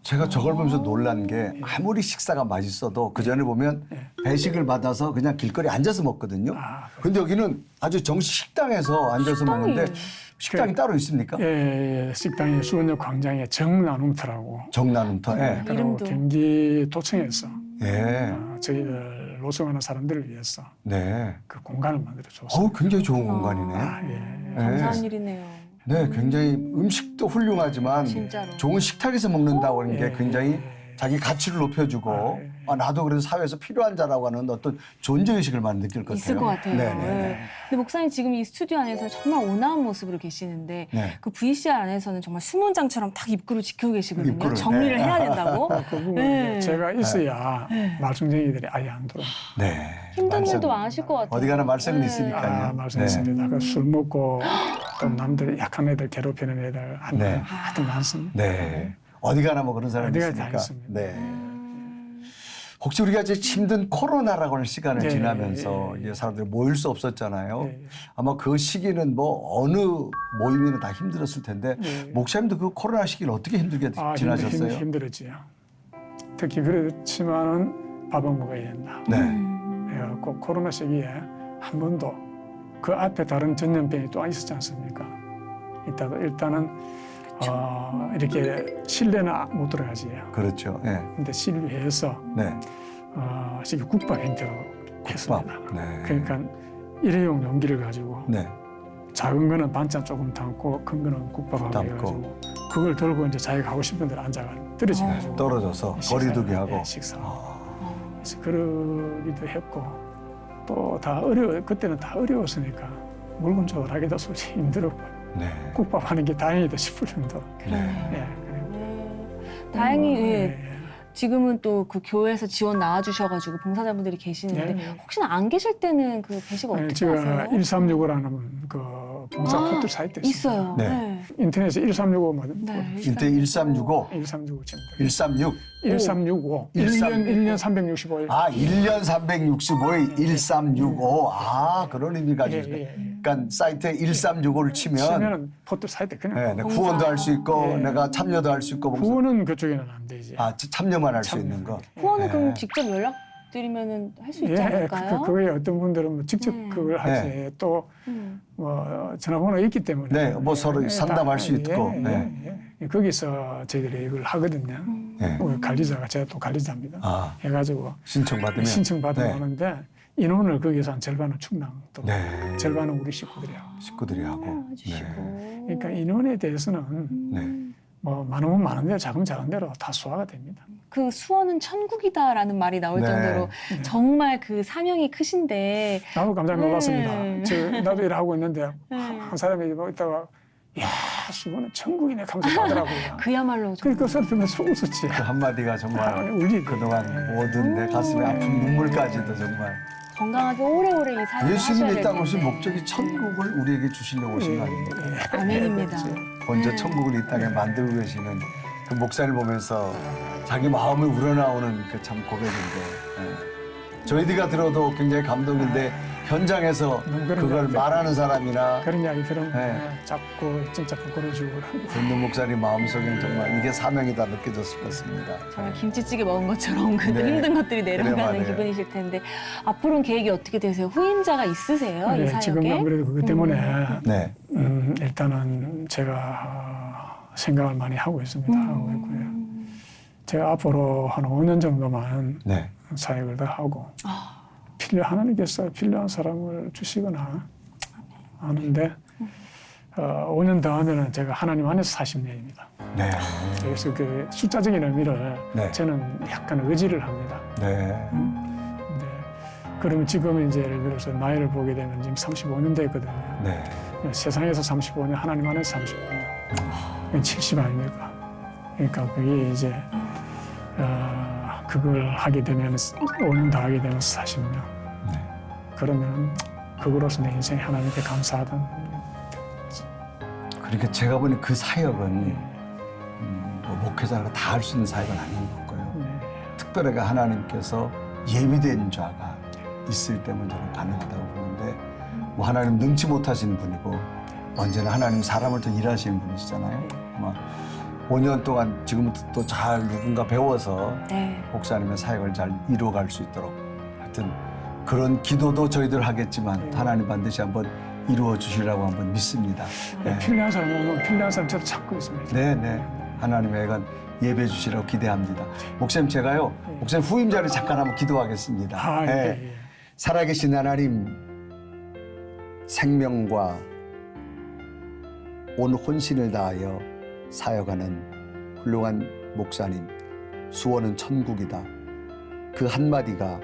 제가 저걸 보면서 놀란 게 아무리 식사가 맛있어도 그 전에 보면 배식을 받아서 그냥 길거리 앉아서 먹거든요. 아, 근데 여기는 아주 정식 식당에서 앉아서 식당이. 먹는데 식당이 따로 있습니까? 예, 식당이 수원역 광장에 정나눔터라고 정나눔터. 예. 그리고 이름도. 경기도청에서 예. 저희들 노숙하는 사람들을 위해서 네. 그 공간을 만들어 어우, 줬습니다. 굉장히 좋은 공간이네. 예. 감사한 네. 일이네요. 네, 굉장히 음식도 훌륭하지만 진짜로. 좋은 식탁에서 먹는다고 하는 게 예. 굉장히 자기 가치를 높여주고 예. 나도 그래서 사회에서 필요한 자라고 하는 어떤 존재의식을 많이 느낄 것 같아요. 있을 것 같아요. 네, 네, 예. 네. 근데 목사님 지금 이 스튜디오 안에서 정말 온화한 모습으로 계시는데 네. 그 VCR 안에서는 정말 수문장처럼 딱 입구를 지키고 계시거든요. 입구를, 정리를 네. 해야 된다고. 그 부분 네. 제가 있어야 말썽쟁이들이 아예 안 들어. 네. 힘든 말썽. 일도 많으실 것 같아요. 어디 가나 말썽은 네. 있으니까요. 말씀했습니다. 그 술 먹고 또 남들 약한 애들 괴롭히는 애들 네. 하여튼 많습니다. 네. 어디 가나 뭐 그런 사람이 어디 가나 있으니까. 다 있습니다. 네. 혹시 우리가 이제 힘든 코로나라고 하는 시간을 네, 지나면서 예, 예. 이제 사람들이 모일 수 없었잖아요. 예, 예. 아마 그 시기는 뭐 어느 모임이나 다 힘들었을 텐데 예. 목사님도 그 코로나 시기를 어떻게 힘들게 지나셨어요? 힘들었지요. 특히 그렇지만은 밥은 먹어야 된다. 네. 그 코로나 시기에 한 번도 그 앞에 다른 전염병이 또 있었지 않습니까? 이따도 일단은 이렇게 실내는 못 들어가지요. 그렇죠. 네. 근데 실외에서 네. 지금 국밥 행태로 국밥. 했습니다. 네. 그러니까 일회용 용기를 가지고 네. 작은 거는 반찬 조금 담고 큰 거는 국밥하고 담고. 해가지고 그걸 들고 이제 자기가 하고 싶은 대로 앉아가 떨어져가지고 떨어져서 거리두기 하고. 식사. 그래서 그러기도 했고 또 다 그때는 다 어려웠으니까 물건 조절하기도 솔직히 힘들었고 네. 국밥 하는 게 다행이다 싶을 정도. 그러네요. 예, 그리고 네. 다행히 예. 지금은 또 그 교회에서 지원 나와주셔가지고 봉사자분들이 계시는데 네. 혹시나 안 계실 때는 그 배식 어떻게 제가 하세요? 1365라는 그 봉사 포털 사이트 있어요. 네. 네. 인터넷에 1365 네. 인터 1365, 1365 쯤. 136. 1365. 1365. 1년 365일. 1년 365에 1365. 그런 의미가 가지고. 그러니까 사이트에 1365를 치면은 포털 사이트 그냥 네, 네, 후원도 할 수 있고 예. 내가 참여도 할 수 있고 후원은 그쪽에는 안 되지. 참여만 할 수 있는 거. 후원은 네. 그럼 직접 연락드리면은 할 수 있지 않을까요? 그거에 어떤 분들은 뭐 직접 그걸 하지 또 뭐 전화번호 있기 때문에 네, 뭐 서로 상담할 수 있고. 거기서 저희들이 이걸 하거든요. 네. 관리자가 제가 또 관리자입니다. 해가지고 신청받으면 신청받으면 네. 오는데 인원을 거기서 한 절반은 충당도 네. 절반은 우리 식구들이 하고. 식구들이 하고. 해주시고. 그러니까 인원에 대해서는 네. 뭐 많으면 많은 대로 작으면 작은 대로 다 소화가 됩니다. 그 수원은 천국이다라는 말이 나올 네. 정도로 정말 그 사명이 크신데 나도 깜짝 놀랐습니다. 네. 나도 일하고 있는데 네. 한 사람이 뭐 있다가 야, 수고는 천국이네 하면서 하더라고요. 그야말로 좀 그 사람 때문에 속 웃었지. 그 한마디가 정말 울리네. 그동안 모든 내 가슴에 아픈 눈물까지도 정말 건강하게 오래오래 이 삶을 예수님이 하셔야 땅 오신 되는데. 목적이 천국을 우리에게 주시려고 오신 거 아닙니까? 아멘입니다. 먼저 천국을 이 땅에 만들고 계시는 그 목사를 보면서 자기 마음을 우러나오는 그 참 고백인데 저희들가 들어도 굉장히 감동인데 현장에서 그런 그걸 이야기 말하는 사람이나 그런 이야기 들으면 네. 자꾸 진짜 부끄러워지고 그럽니다. 듣는 목사님 마음속에는 정말 이게 사명이다 느껴졌을 것 같습니다. 정말 김치찌개 먹은 것처럼 그 네. 힘든 것들이 내려가는 맞아요. 기분이실 텐데 앞으로는 계획이 어떻게 되세요? 후임자가 있으세요? 이 네, 사역에? 지금 아무래도 그것 때문에 네. 일단은 제가 생각을 많이 하고 있습니다. 하고 있고요. 제가 앞으로 한 5년 정도만 네. 사역을 더 하고 하나님께서 필요한 사람을 주시거나 하는데 5년 더 하면은 제가 하나님 안에서 40년입니다. 네. 그래서 그 숫자적인 의미를 네. 저는 약간 의지를 합니다. 네. 근데 그러면 지금 이제 예를 들어서 나이를 보게 되면 지금 35년 됐거든요. 네. 세상에서 35년, 하나님 안에서 35년. 70 아닙니까? 그러니까 그게 이제 그걸 하게 되면 5년 더 하게 되면 40년. 네. 그러면 그거로서 내 인생에 하나님께 감사하던 그러니까 제가 보니 그 사역은 뭐 목회자가 다 할 수 있는 사역은 아닌 것 같고요. 특별하게 하나님께서 예비된 자가 있을 때만 저는 가능하다고 보는데 뭐 하나님 능치 못하신 분이고 언제나 하나님 사람을 더 일하시는 분이시잖아요. 아마 5년 동안 지금부터 또 잘 누군가 배워서 네. 목사님의 사역을 잘 이루어갈 수 있도록 하여튼 그런 기도도 저희들 하겠지만 하나님 반드시 한번 이루어 주시라고 한번 믿습니다. 네. 필요한 사람 오면 필요한 사람 저도 찾고 있습니다. 네, 네. 하나님의 애간 예배 주시라고 기대합니다. 목사님 제가요, 목사님 후임자를 잠깐 한번 기도하겠습니다. 아, 네. 예. 살아계신 하나님, 생명과 온 혼신을 다하여 사역하는 훌륭한 목사님, 수원은 천국이다. 그 한마디가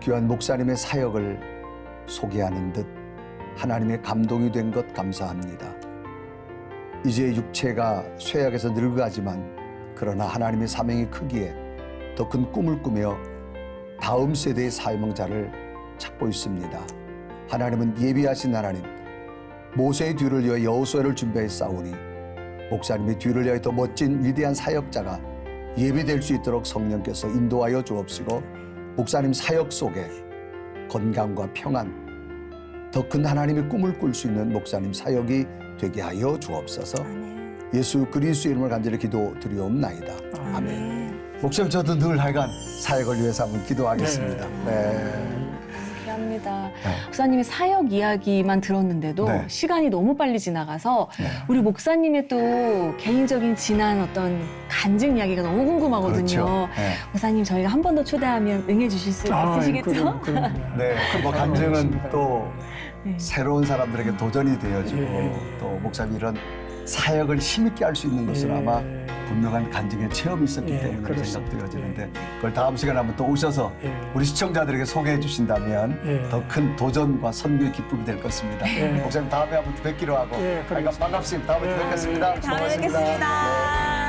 귀한 목사님의 사역을 소개하는 듯 하나님의 감동이 된 것 감사합니다. 이제 육체가 쇠약해서 늙어가지만 그러나 하나님의 사명이 크기에 더 큰 꿈을 꾸며 다음 세대의 사명자를 찾고 있습니다. 하나님은 예비하신 하나님, 모세의 뒤를 이어 여호수아를 준비해 싸우니 목사님의 뒤를 위하여 더 멋진 위대한 사역자가 예비될 수 있도록 성령께서 인도하여 주옵시고 목사님 사역 속에 건강과 평안, 더 큰 하나님의 꿈을 꿀 수 있는 목사님 사역이 되게 하여 주옵소서. 예수 그리스도의 이름을 간절히 기도드리옵나이다. 아멘. 목사님 저도 늘 하여간 사역을 위해서 한번 기도하겠습니다. 네. 감사합니다. 목사님의 사역 이야기만 들었는데도 네. 시간이 너무 빨리 지나가서 네. 우리 목사님의 또 개인적인 지난 어떤 간증 이야기가 너무 궁금하거든요. 그렇죠. 네. 목사님 저희가 한 번 더 초대하면 응해 주실 수 있으시겠죠? 네, 뭐 간증은 또 새로운 사람들에게 도전이 되어지고 또 목사님 이런 사역을 힘있게 할 수 있는 것은 아마 분명한 간증의 체험이 있었기 때문에 그런 생각 되어지는데 그걸 다음 시간에 한번 또 오셔서 우리 시청자들에게 소개해 주신다면 더 큰 도전과 선교의 기쁨이 될 것입니다. 목사님 다음에 한번 뵙기로 하고 그러니까 반갑습니다. 다음에 또 뵙겠습니다. 다음에 고맙습니다. 뵙겠습니다. 네.